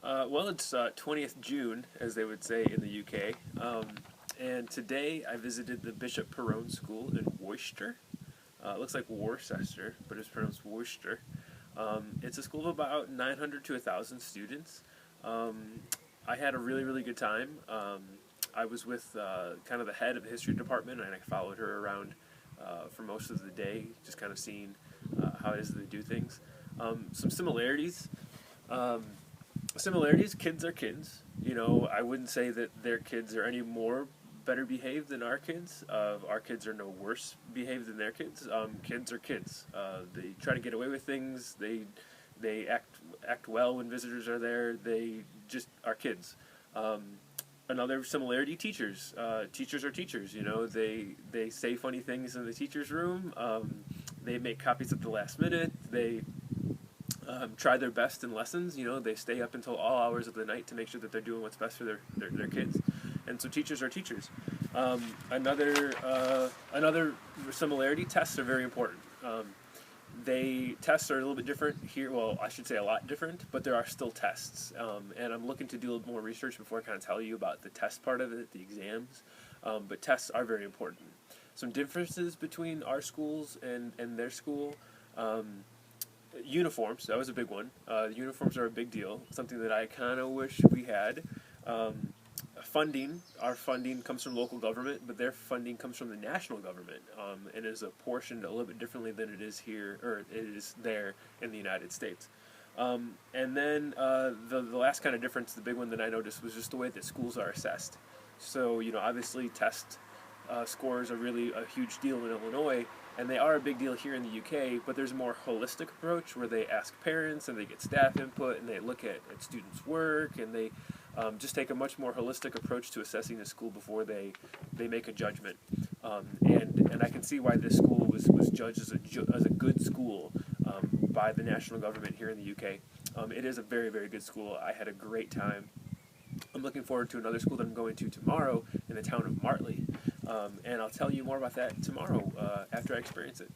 Well, it's 20th June, as they would say in the UK. And today I visited the Bishop Perrone School in Worcester. It looks like Worcester, but it's pronounced Worcester. It's a school of about 900 to 1,000 students. I had a really, really good time. I was with kind of the head of the history department, and I followed her around for most of the day, just kind of seeing how it is that they do things. Some similarities. Kids are kids. You know, I wouldn't say that their kids are any more better behaved than our kids. Our kids are no worse behaved than their kids. Kids are kids. They try to get away with things. They act well when visitors are there. They just are kids. Another similarity: teachers. Teachers are teachers. You know, they say funny things in the teachers' room. They make copies at the last minute. They try their best in lessons. You know, they stay up until all hours of the night to make sure that they're doing what's best for their kids. And so teachers are teachers. Another similarity: tests are very important. Tests are a little bit different here. Well, I should say a lot different, but there are still tests. And I'm looking to do a little more research before I kind of tell you about the test part of it, the exams. But tests are very important. Some differences between our schools and their school. Uniforms, that was a big one. Uniforms are a big deal, something that I kind of wish we had. Funding, our funding comes from local government, but their funding comes from the national government, and is apportioned a little bit differently than it is here, or it is there in the United States. And then the last kind of difference, the big one that I noticed, was just the way that schools are assessed. So, you know, obviously test scores are really a huge deal in Illinois, and they are a big deal here in the UK, but there's a more holistic approach where they ask parents and they get staff input and they look at students' work, and they just take a much more holistic approach to assessing the school before they make a judgment. And I can see why this school was judged as a good school by the national government here in the UK. It is a very, very good school. I had a great time. I'm looking forward to another school that I'm going to tomorrow in the town of Martley. And I'll tell you more about that tomorrow after I experience it.